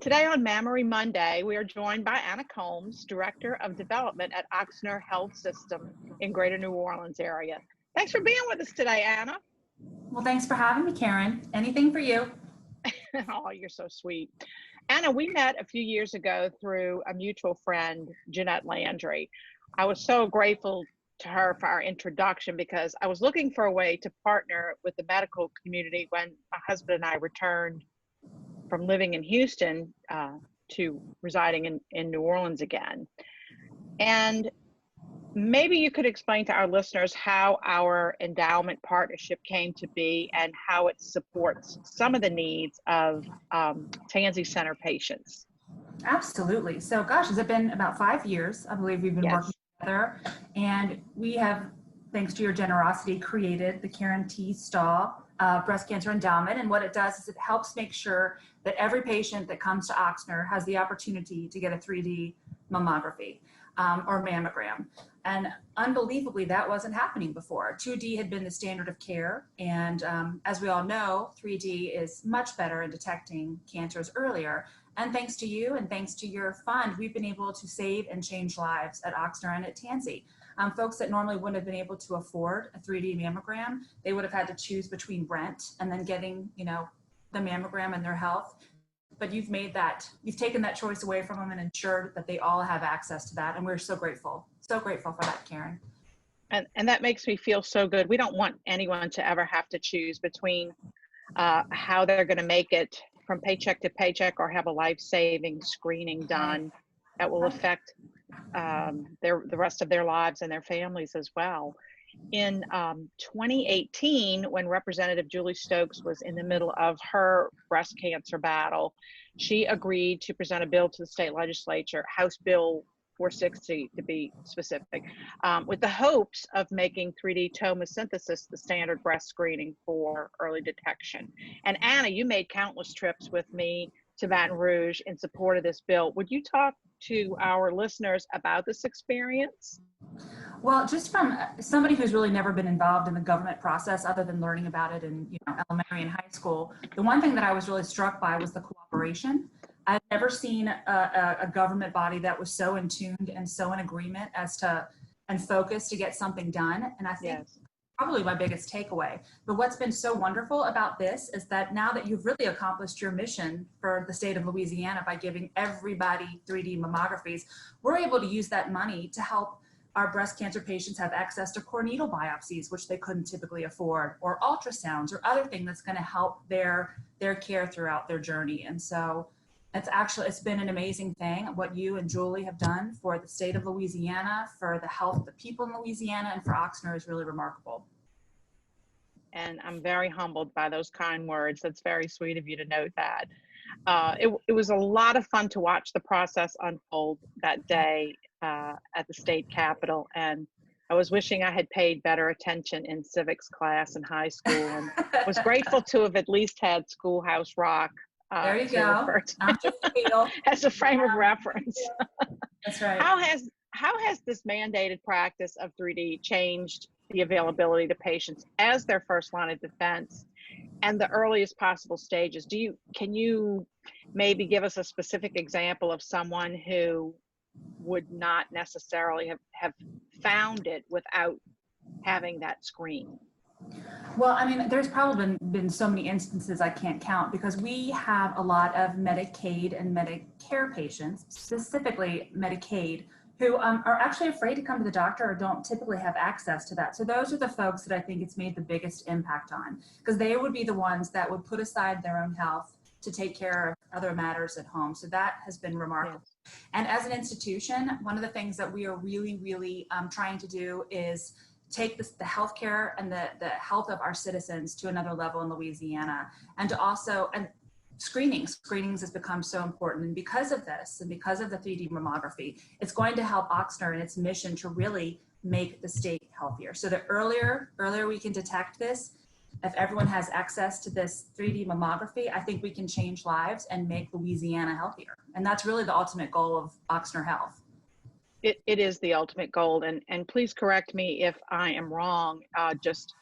Today on Mammary Monday, we are joined by Anna Combs, Director of Development at Ochsner Health System in Greater New Orleans area. Thanks for being with us today, Anna. Well, thanks for having me, Karen. Anything for you. Oh, you're so sweet. Anna, we met a few years ago through a mutual friend, Jeanette Landry. I was so grateful to her for our introduction because I was looking for a way to partner with the medical community when my husband and I returned from living in Houston to residing in New Orleans again. And maybe you could explain to our listeners how our endowment partnership came to be and how it supports some of the needs of Tansy Center patients. Absolutely. So, gosh, has it been about 5 years? I believe we've been working Yes. together. And we have, thanks to your generosity, created the Karen T. Stahl Breast Cancer Endowment. And what it does is it helps make sure that every patient that comes to Ochsner has the opportunity to get a 3D mammography or mammogram. And unbelievably, that wasn't happening before. 2D had been the standard of care. And as we all know, 3D is much better in detecting cancers earlier. And thanks to you and thanks to your fund, we've been able to save and change lives at Ochsner and at Tansy. Folks that normally wouldn't have been able to afford a 3D mammogram, they would have had to choose between rent and then getting, the mammogram and their health. But you've taken that choice away from them and ensured that they all have access to that. And we're so grateful for that, Karen. And that makes me feel so good. We don't want anyone to ever have to choose between how they're going to make it from paycheck to paycheck or have a life-saving screening done that will affect the rest of their lives and their families as well. In 2018, when Representative Julie Stokes was in the middle of her breast cancer battle, she agreed to present a bill to the state legislature, House Bill 460 to be specific, with the hopes of making 3D tomosynthesis the standard breast screening for early detection. And Anna, you made countless trips with me to Baton Rouge in support of this bill. Would you talk to our listeners about this experience? Well, just from somebody who's really never been involved in the government process other than learning about it in elementary and high school, the one thing that I was really struck by was the cooperation. I've never seen a government body that was so in tuned and so in agreement and focused to get something done. And I think probably my biggest takeaway. But what's been so wonderful about this is that now that you've really accomplished your mission for the state of Louisiana by giving everybody 3D mammographies, we're able to use that money to help our breast cancer patients have access to core needle biopsies, which they couldn't typically afford, or ultrasounds or other thing that's going to help their care throughout their journey. And so it's been an amazing thing what you and Julie have done for the state of Louisiana, for the health of the people in Louisiana, and for Ochsner is really remarkable. And I'm very humbled by those kind words. That's very sweet of you to note that. It was a lot of fun to watch the process unfold that day at the state capitol, and I was wishing I had paid better attention in civics class in high school, and was grateful to have at least had Schoolhouse Rock there you go. as a frame of reference. That's right. How has this mandated practice of 3D changed the availability to patients as their first line of defense and the earliest possible stages? Can you maybe give us a specific example of someone who would not necessarily have found it without having that screen? Well, I mean, there's probably been so many instances I can't count because we have a lot of Medicaid and Medicare patients, specifically Medicaid, who are actually afraid to come to the doctor or don't typically have access to that. So those are the folks that I think it's made the biggest impact on, because they would be the ones that would put aside their own health to take care of other matters at home. So that has been remarkable. Yeah. And as an institution, one of the things that we are really trying to do is take the healthcare and the health of our citizens to another level in Louisiana, and to also, and screenings has become so important. And because of this, and because of the 3D mammography, it's going to help Ochsner in its mission to really make the state healthier. So the earlier we can detect this, if everyone has access to this 3D mammography, I think we can change lives and make Louisiana healthier. And that's really the ultimate goal of Ochsner Health. It is the ultimate goal, and please correct me if I am wrong. Just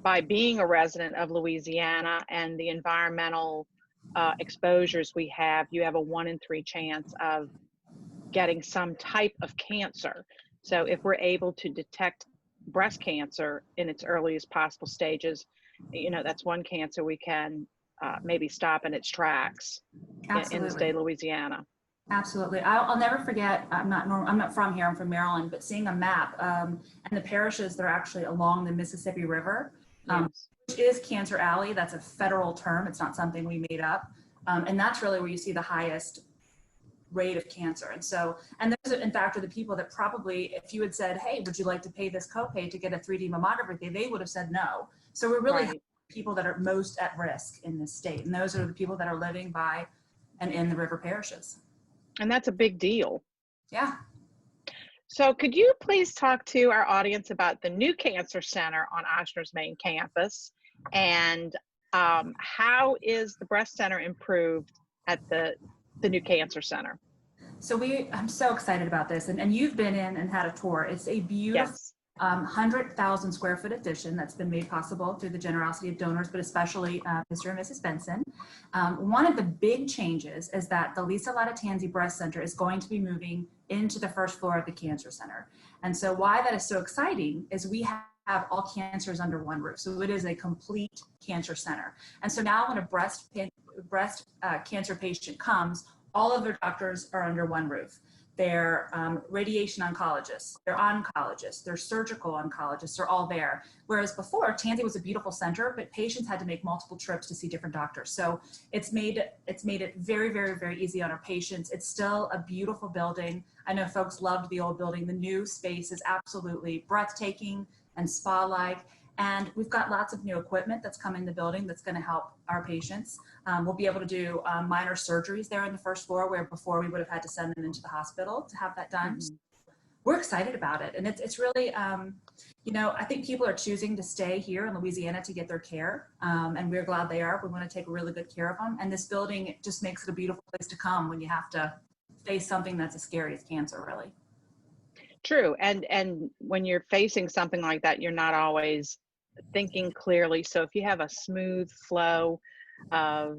by being a resident of Louisiana and the environmental exposures we have, you have a 1 in 3 chance of getting some type of cancer. So if we're able to detect breast cancer in its earliest possible stages, that's one cancer we can maybe stop in its tracks in the state Absolutely. of Louisiana. Absolutely. I'll never forget, I'm not from here, I'm from Maryland, but seeing a map and the parishes that are actually along the Mississippi River, Yes. which is Cancer Alley. That's a federal term. It's not something we made up. And that's really where you see the highest rate of cancer. And those, in fact, are the people that probably, if you had said, hey, would you like to pay this copay to get a 3D mammography, they would have said no. So we're really Right. people that are most at risk in this state. And those are the people that are living by and in the river parishes. And that's a big deal. Yeah. So could you please talk to our audience about the new cancer center on Ochsner's main campus, and how is the breast center improved at the new cancer center? So I'm so excited about this. And you've been in and had a tour. It's a beautiful Yes. 100,000 square foot addition that's been made possible through the generosity of donors, but especially Mr. and Mrs. Benson. One of the big changes is that the Lisa Latatanzi Breast Center is going to be moving into the first floor of the cancer center. And so why that is so exciting is we have all cancers under one roof. So it is a complete cancer center. And so now when a breast cancer patient comes, all of their doctors are under one roof. They're radiation oncologists, they're oncologists, they're surgical oncologists, they're all there. Whereas before, Tansy was a beautiful center, but patients had to make multiple trips to see different doctors. So it's made it very, very, very easy on our patients. It's still a beautiful building. I know folks loved the old building. The new space is absolutely breathtaking and spa-like. And we've got lots of new equipment that's come in the building that's going to help our patients. We'll be able to do minor surgeries there on the first floor, where before we would have had to send them into the hospital to have that done. Mm-hmm. We're excited about it. And it's really, I think people are choosing to stay here in Louisiana to get their care. And we're glad they are. We want to take really good care of them. And this building just makes it a beautiful place to come when you have to face something that's as scary as cancer, really. True. And when you're facing something like that, you're not always thinking clearly. So if you have a smooth flow of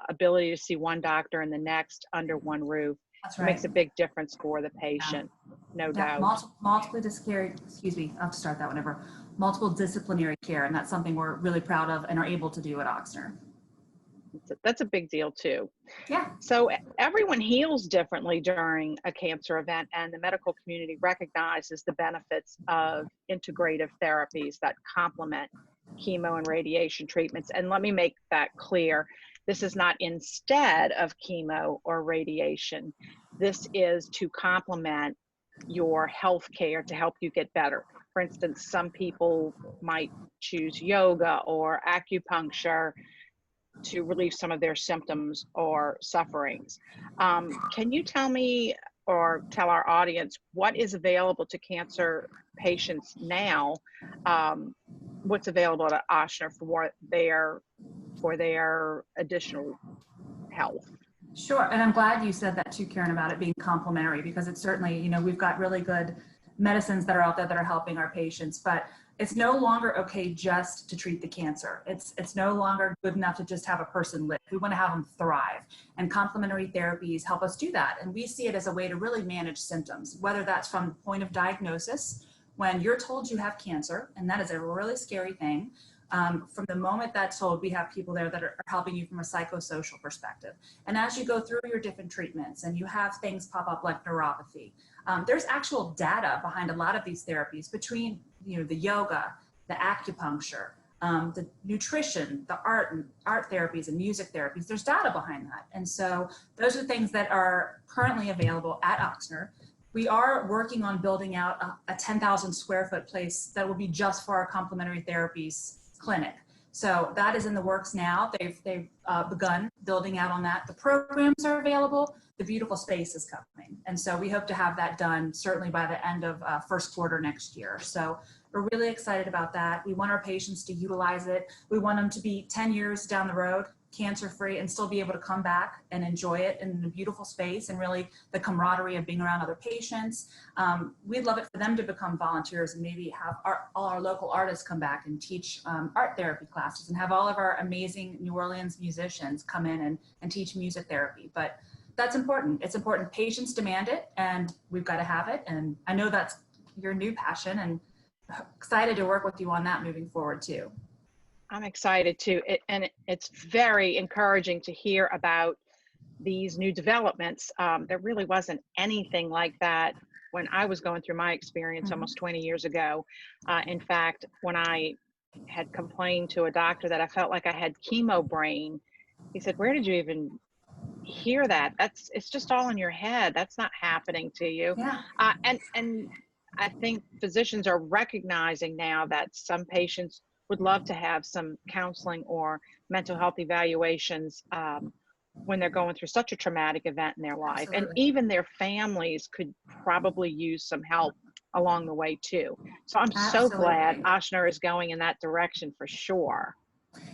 ability to see one doctor and the next under one roof, That's it right. makes a big difference for the patient, no doubt. Multiple disciplinary care, and that's something we're really proud of and are able to do at Ochsner. That's a big deal too. Yeah. So everyone heals differently during a cancer event, and the medical community recognizes the benefits of integrative therapies that complement chemo and radiation treatments. And let me make that clear. This is not instead of chemo or radiation. This is to complement your health care to help you get better. For instance, some people might choose yoga or acupuncture to relieve some of their symptoms or sufferings. Can you tell me or tell our audience what is available to cancer patients now? What's available at Ochsner for their additional health? Sure, and I'm glad you said that too, Karen, about it being complementary, because it's certainly, we've got really good medicines that are out there that are helping our patients, but it's no longer okay just to treat the cancer. It's no longer good enough to just have a person live. We want to have them thrive, and complementary therapies help us do that. And we see it as a way to really manage symptoms, whether that's from the point of diagnosis, when you're told you have cancer, and that is a really scary thing. From the moment that's told, we have people there that are helping you from a psychosocial perspective. And as you go through your different treatments and you have things pop up like neuropathy, there's actual data behind a lot of these therapies between the yoga, the acupuncture, the nutrition, the art therapies and music therapies. There's data behind that. And so those are things that are currently available at Ochsner. We are working on building out a 10,000 square foot place that will be just for our complementary therapies clinic. So that is in the works now. They've begun building out on that. The programs are available. The beautiful space is coming. And so we hope to have that done certainly by the end of first quarter next year. So we're really excited about that. We want our patients to utilize it. We want them to be 10 years down the road cancer-free and still be able to come back and enjoy it in a beautiful space, and really the camaraderie of being around other patients. We'd love it for them to become volunteers and maybe have all our local artists come back and teach art therapy classes, and have all of our amazing New Orleans musicians come in and teach music therapy. But that's important. It's important. Patients demand it, and we've got to have it. And I know that's your new passion, and excited to work with you on that moving forward too. I'm excited too. It's very encouraging to hear about these new developments. There really wasn't anything like that when I was going through my experience almost 20 years ago. In fact, when I had complained to a doctor that I felt like I had chemo brain, he said, "Where did you even hear that? It's just all in your head. That's not happening to you." Yeah. And I think physicians are recognizing now that some patients would love to have some counseling or mental health evaluations when they're going through such a traumatic event in their life. Absolutely. And even their families could probably use some help along the way too. So I'm so glad Ochsner is going in that direction for sure.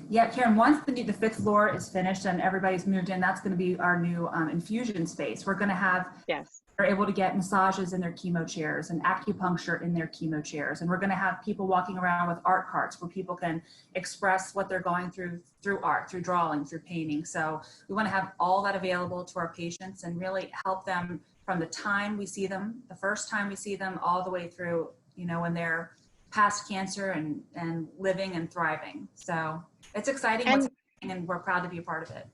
Yeah, Karen, once the fifth floor is finished and everybody's moved in, that's going to be our new infusion space. We're going to have, they're able to get massages in their chemo chairs and acupuncture in their chemo chairs. And we're going to have people walking around with art carts where people can express what they're going through art, through drawing, through painting. So we want to have all that available to our patients and really help them from the time we see them, the first time we see them, all the way through, you know, when they're past cancer and living and thriving. So it's exciting, and we're proud to be a part of it.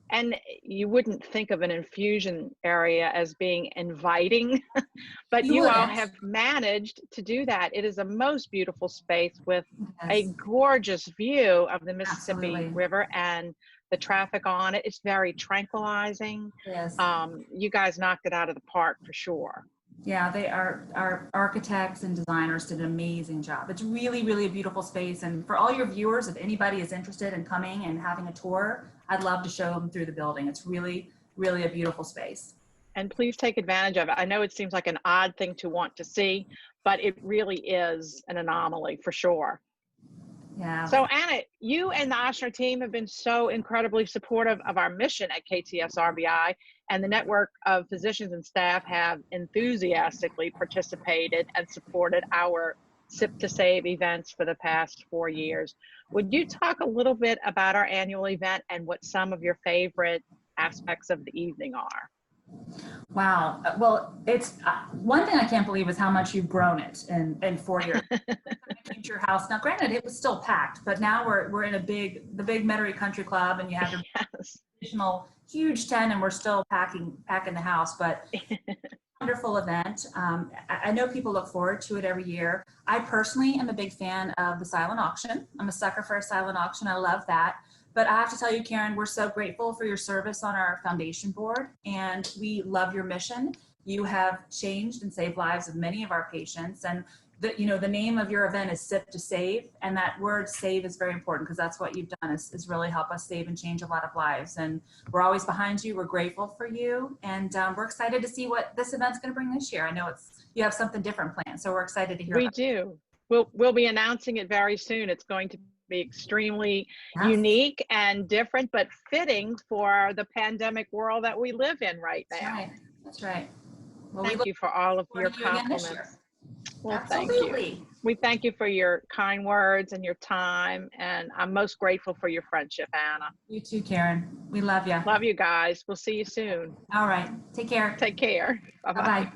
And you wouldn't think of an infusion area as being inviting, but you all have managed to do that. It is a most beautiful space with a gorgeous view of the Mississippi River and the traffic on it. It's very tranquilizing. Yes. You guys knocked it out of the park for sure. Yeah, our architects and designers did an amazing job. It's really, really a beautiful space. And for all your viewers, if anybody is interested in coming and having a tour, I'd love to show them through the building. It's really, really a beautiful space. And please take advantage of it. I know it seems like an odd thing to want to see, but it really is an anomaly for sure. Yeah. So Anna, you and the Ochsner team have been so incredibly supportive of our mission at KTSRBI, and the network of physicians and staff have enthusiastically participated and supported our Sip to Save events for the past 4 years. Would you talk a little bit about our annual event and what some of your favorite aspects of the evening are? Wow. Well, it's one thing I can't believe is how much you've grown it in 4 years. Your house. Now, granted, it was still packed, but now we're in the big Metairie Country Club, and you have your additional huge tent, and we're still packing the house. But wonderful event. I know people look forward to it every year. I personally am a big fan of the silent auction. I'm a sucker for a silent auction. I love that. But I have to tell you, Karen, we're so grateful for your service on our foundation board, and we love your mission. You have changed and saved lives of many of our patients, and the name of your event is Sip to Save, and that word save is very important because that's what you've done is really help us save and change a lot of lives. And we're always behind you. We're grateful for you, and we're excited to see what this event's going to bring this year. I know you have something different planned, so we're excited to hear. We do. We'll be announcing it very soon. It's going to be extremely unique and different, but fitting for the pandemic world that we live in right now. That's right. Well, thank you for all of your compliments. Well, absolutely. Thank you. We thank you for your kind words and your time, and I'm most grateful for your friendship, Anna. You too, Karen. We love you. Love you guys. We'll see you soon. All right. Take care. Take care. Bye-bye. Bye-bye.